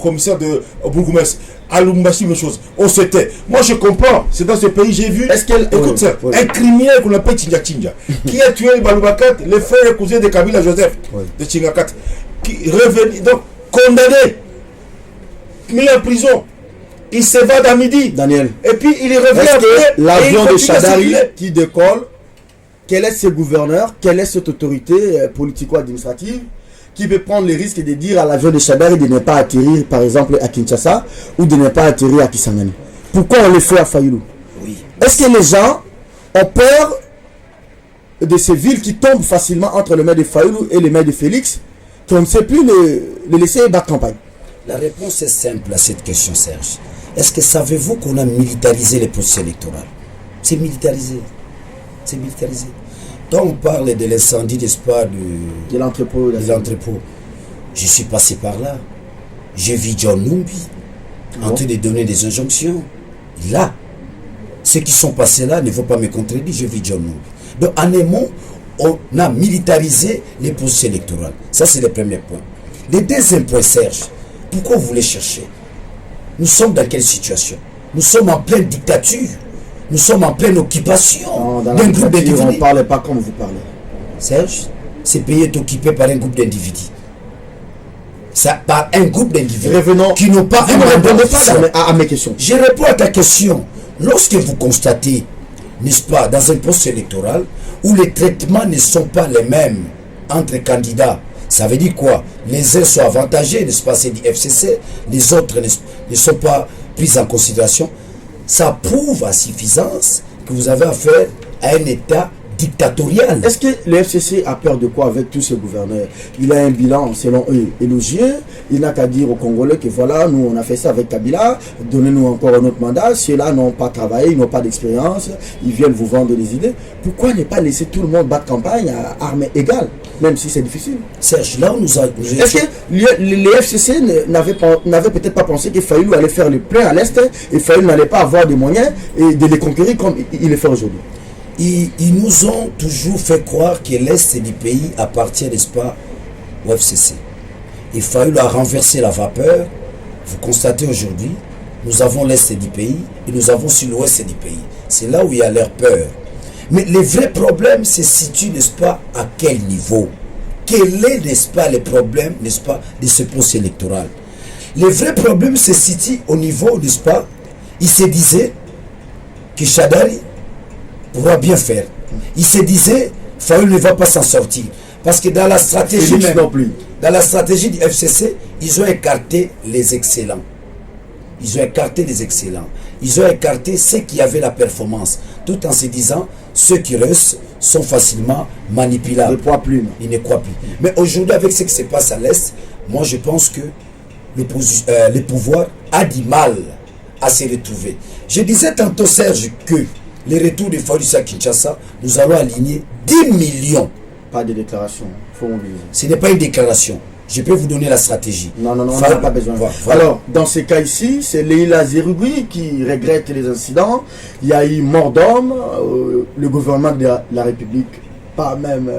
commissaire au bourgmestre. À Lubumbashi, même chose. On s'était. Moi, je comprends. C'est dans ce pays, j'ai vu. Écoute ça. Un criminel qu'on appelle Tchinga Tchinga, qui a tué Baloubakat, le frère et cousin de Kabila Joseph, de Tchingakat, qui revenait, donc condamné, mis en prison. Il s'évade à midi. Daniel. Et puis, il revient Est-ce après. que l'avion de continue à Chadari circuler. qui décolle, quel est ce gouverneur, quelle est cette autorité politico-administrative qui peut prendre les risques de dire à l'avion de Chadari de ne pas atterrir, par exemple, à Kinshasa ou de ne pas atterrir à Kisangani? Pourquoi on le fait à Fayoulou? Oui. Est-ce que les gens ont peur de ces villes qui tombent facilement entre le maire de Fayoulou et le maire de Félix, qu'on ne sait plus les laisser battre campagne? La réponse est simple à cette question, Serge. Est-ce que savez-vous qu'on a militarisé les processus électoraux? C'est militarisé. C'est militarisé. Quand on parle de l'incendie, n'est-ce pas, De l'entrepôt. de l'entrepôt, je suis passé par là. J'ai vu John Numbi en train de donner des injonctions. Là, ceux qui sont passés là ne vont pas me contredire, j'ai vu John Numbi. Donc, en un mot, on a militarisé les processus électoraux. Ça, c'est le premier point. Le deuxième point, Serge, pourquoi vous voulez chercher? Nous sommes dans quelle situation? Nous sommes en pleine dictature. Nous sommes en pleine occupation Non, dans la d'un groupe dictature, on ne d'individus. parle pas comme vous parlez. Serge, ce pays est occupé par un groupe d'individus. Ça, par un groupe d'individus Revenons. qui n'ont pas Vous un ne mandat répondez pas officiel. à mes questions. Je réponds à ta question. Lorsque vous constatez, n'est-ce pas, dans un poste électoral où les traitements ne sont pas les mêmes entre candidats, ça veut dire quoi? Les uns sont avantagés, n'est-ce pas, c'est du FCC, les autres ne sont pas pris en considération. Ça prouve à suffisance que vous avez affaire à un État dictatorial. Est-ce que le FCC a peur de quoi avec tous ces gouverneurs? Il a un bilan, selon eux, élogieux. Il n'a qu'à dire aux Congolais que voilà, nous on a fait ça avec Kabila, donnez-nous encore un autre mandat. Ceux-là n'ont pas travaillé, ils n'ont pas d'expérience, ils viennent vous vendre des idées. Pourquoi ne pas laisser tout le monde battre campagne à armes égales, même si c'est difficile? Serge, là où nous Est-ce que les FCC n'avaient peut-être pas pensé que Fayoulou allait faire le plein à l'Est et Fayoulou n'allait pas avoir des moyens et de les conquérir comme il le fait aujourd'hui? Ils nous ont toujours fait croire que l'Est du pays appartient, n'est-ce pas, au FCC. Il fallait renverser la vapeur. Vous constatez aujourd'hui, nous avons l'Est du pays et nous avons sur l'Ouest du pays. C'est là où il y a leur peur. Mais le vrai problème se situe, n'est-ce pas, à quel niveau? Quel est, n'est-ce pas, le problème, n'est-ce pas, de ce processus électoral? Le vrai problème se situe au niveau, n'est-ce pas, il se disait que Chadari pourra bien faire. Il se disait, Fayoulou ne va pas s'en sortir. Parce que dans la stratégie Félix même, non plus. dans la stratégie du FCC, ils ont écarté les excellents. Ils ont écarté les excellents. Ils ont écarté ceux qui avaient la performance. Tout en se disant, ceux qui restent sont facilement manipulables. Le poids plume. Ils ne croient plus. Mais aujourd'hui, avec ce qui se passe à l'Est, moi je pense que le pouvoir a du mal à se retrouver. Je disais tantôt, Serge, que les retours de Fayoulou à Kinshasa, nous allons aligner 10 millions. Pas de déclaration. Il faut mobiliser. Ce n'est pas une déclaration. Je peux vous donner la stratégie. Non, on Fayoulou- n'a pas besoin. Voilà. Alors, dans ces cas ici, c'est Leila Zerugui qui regrette les incidents. Il y a eu mort d'homme. Le gouvernement de la République, pas même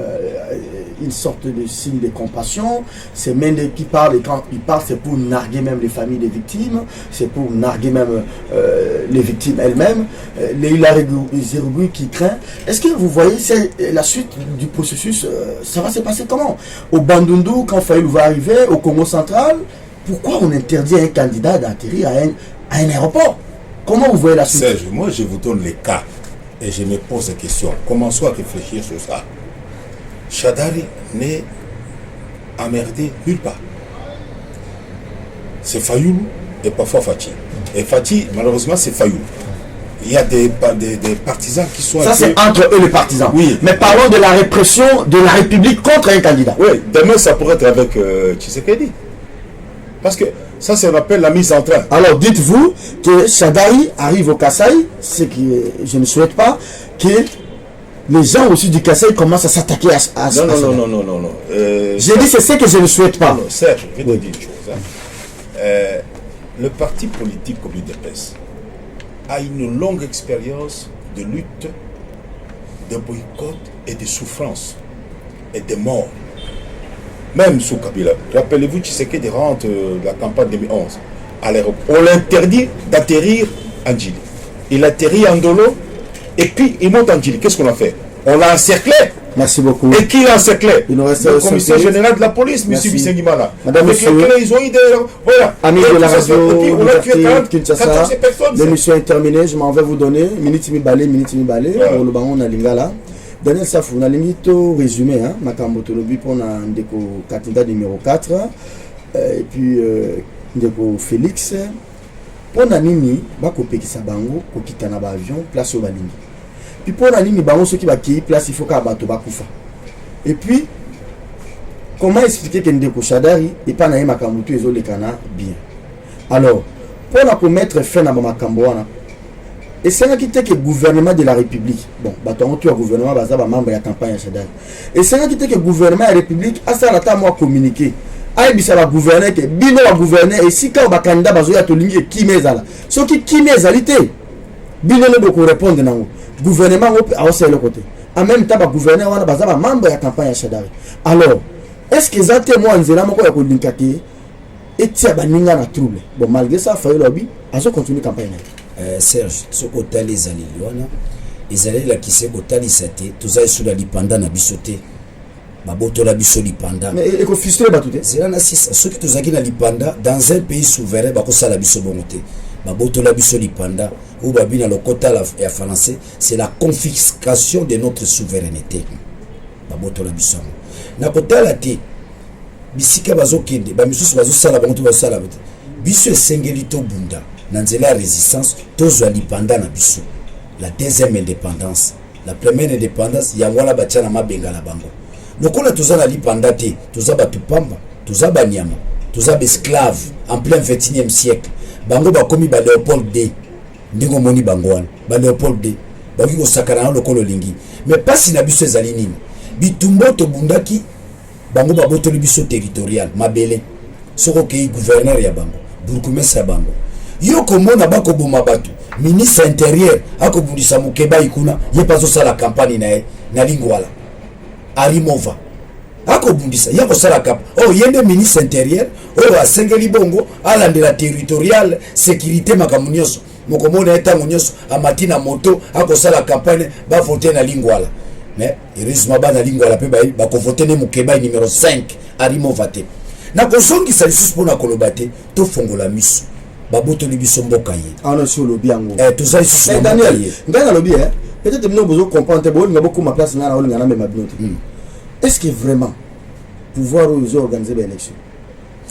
une sorte de signe de compassion. C'est Mende qui parle, et quand il parle, c'est pour narguer même les familles des victimes. C'est pour narguer même les victimes elles-mêmes. Leila Zerugui qui craint. Est-ce que vous voyez la suite du processus? Ça va se passer comment? Au Bandundu, quand Fayoulou va arriver, au Congo central, pourquoi on interdit à un candidat d'atterrir à un aéroport? Comment vous voyez la suite? Serge, moi je vous donne les cas et je me pose la question. Commençons à réfléchir sur ça. Chadari n'est emmerdé nulle part. C'est Fayoulou et parfois Fati. Et Fati, malheureusement, c'est Fayoulou. Il y a des partisans qui sont... Ça, c'est entre eux les partisans. Oui. Mais parlons de la répression de la République contre un candidat. Oui, demain ça pourrait être avec Tshisekedi. Parce que ça se rappelle la mise en train. Alors dites-vous que Shadari arrive au Kasaï, ce que je ne souhaite pas, que les gens aussi du Kasaï commencent à s'attaquer à Non. J'ai dit c'est ce que je ne souhaite pas. Non, Serge, je vais te dire une chose. Le parti politique comme l'UDPS a une longue expérience de lutte, de boycott et de souffrance et de mort. Même sous Kabila. Rappelez-vous Tshisekedi rentre de la campagne 2011 à l'aéroport. On l'interdit d'atterrir en Djili. Il atterrit en Dolo et puis il monte en Djili. Qu'est-ce qu'on a fait? On l'a encerclé. Merci beaucoup. Et qui l'a encerclé? Il nous reste le commissaire général de la police, M. Bissengimala. Madame, monsieur, ils ont eu des... Voilà. Amis de la radio, on a tué 14 personnes. L'émission est terminée. Je m'en vais vous donner. Minute mi balé. Pour le baron na lingala. Daniel Safou, na limito résumé, hein, Makambo Tolobi pour un candidat numéro 4, et puis Ndeko Félix, pour na nini, bako pekisa bango, ko kitana ba avion, place au balingi. Puis pour na nini, bango ceux qui va qui place, il faut qu'à bato bakufa. Et puis, comment expliquer que Ndeko Shadari, et pas na Makambo tu les kana bien. Alors, pour na mettre fin à Makambo, et c'est là qui était que le gouvernement de la République, bon, tu as gouvernement, membre de la campagne à Shadari. Et c'est là qui était que le gouvernement de la République a ça la moi communiquer. Aïe, ça va gouverner, que Bino va gouverner, et si quand on candidat, il y a tout le monde qui met là. Ce qui met à l'été, Bino ne peut répondre non. Gouvernement, a aussi le côté. En même temps, le gouvernement, on a membre de la campagne à Shadari. Alors, est-ce que ça témoigne de la campagne et tiens, baninga na trouble. Bon, malgré ça, il faut lobby, à ce continuer la campagne. Serge, ce côté les alliés, les alliés là qui se côté les satés, tous les sur la lipanda na bisoté, baboto la biso lipanda. Mais il faut fister batouté. C'est là ceux qui tous qui na lipanda dans un pays souverain, bako ça la biso bongoté, baboto la biso lipanda ou babi na le côté la français, c'est la confiscation de notre souveraineté. Baboto la biso. Na côté la té, bisika bazo kende, ba misus bazo sala bongoto bazo sala boté. Biso sengelito bunda. Dans la résistance, tous les pendant na biso. La deuxième indépendance, la première indépendance, il y a wala bachana mabenga la bango. Donc on a tous la lipandate, tous batupamba, tous banyama, tous esclaves en plein 21e siècle. Bango ba komi ba Léopold D. Ndingo moni bangwan, ba Léopold D. Ba ko sakana lokolo lingi. Mais pas si na biso ezali nini. Bitumbo to bundaki bango ba botoli biso territorial, mabele. Soko ki gouverneur ya bango, burgomestre ya bango. Yo komona bako boma batu ministre intérieur akobundisa mukeba ikuna ye pazo sala campagne na lingwala arimova akobundisa yako sala cap oh yende ministre intérieur oh asengeli bongo alandela territorial sécurité makamunyoso mokomona etango nyoso amatina moto akosala campagne ba voter na lingwala mais heureusement ba na lingwala pe ba ko voter ne mukeba numéro 5 arimova te na kozongi sa lisusu pona kolobate to fongola miso baboto libiso mboka ye ana sur le bien tout ça c'est Daniel ngana lobi peut-être nous besoin comprendre bon nga beaucoup ma place na on ngana même abinote est-ce que vraiment pouvoir organiser une élection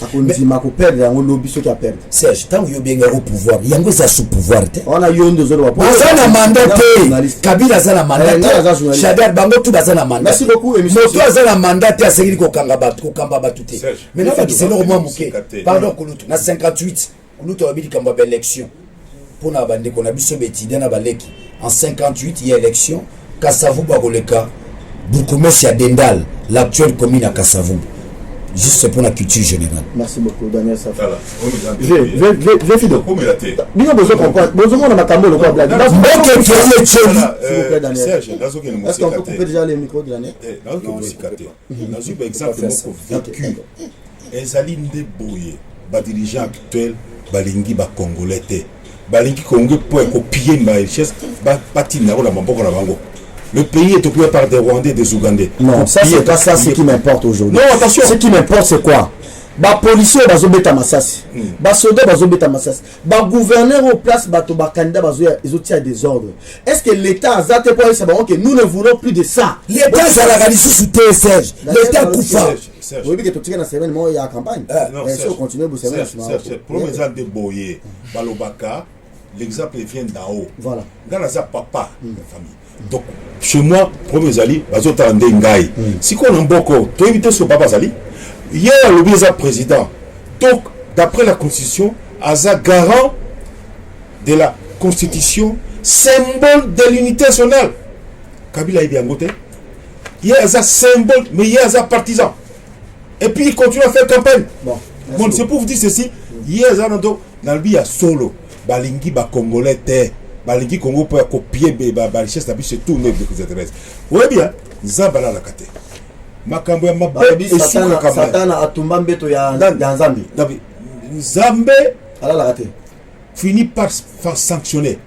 akondima ko perdre yango lobi so ki a perdre Serge tant yo benga au pouvoir yango za sous pouvoir te on a yondo zo wa bazana mandat te Kabila zana mandat Shadar bango tout bazana mandat merci beaucoup émission to azana mandat te asengeli ko kanga batu ko kamba batu te maintenant ba kiselo mo muke pardon kulutu na 58 nous avons dit qu'il y a une élection pour nous abandonner qu'on a vu ce étudiant à Baleki en 58 il y a élection Kassavou Bagoleka Bourgmestre à Dendal l'actuelle commune à Kassavou juste pour la culture générale. Merci beaucoup Daniel Safou. Je fido comme la tête. Bien besoin comprendre besoin na makambo le quoi blague. Serge dazo ke est-ce qu'on peut couper déjà les micros de l'année? Non sikate. Nazu ba exactement vécu. Ezali nde boye ba dirigeant actuel balingi ba congolais te balingi congolais pour copier ma richesse ba patina la maboko na bango. Le pays est occupé par des Rwandais et des Ougandais. Non, ça c'est pas ça ce qui m'importe aujourd'hui. Non, attention. Ce qui m'importe c'est quoi? Ba policier bazo beta masasi. Ba soldat bazo beta masasi. Ba gouverneur au place bato ba candidat bazo ils ont des ordres. Est-ce que l'état a zate pour ça que nous ne voulons plus de ça? L'état ça la galisu sous Serge. L'état koufa. Oui, mais que tu tiens dans semaine moi il y a campagne. Non, si on continue vous savez c'est premier exemple de Boye, Balobaka, l'exemple vient d'en haut. Voilà. Dans la papa de famille. Donc chez moi premier ali bazo tande ngai. Si qu'on a beaucoup, tu évites ce papa Zali. Hier le président. Donc d'après la Constitution, aza garant de la Constitution, symbole de l'unité nationale. Kabila est bien voté. Il y a un symbole, mais il y a un partisan. Et puis il continue à faire campagne. Bon, c'est pour vous dire ceci. Il y a un dans solo. Balingi ba congolais te. Balingi Congo peut copier ba richesse d'habit c'est tout neuf de vous intéresse. Oui bien, Zabala la kate. Makambo ya mabe Satana atumba mbeto ya Nzambe. Nzambe ala la kate. Finit par sanctionner.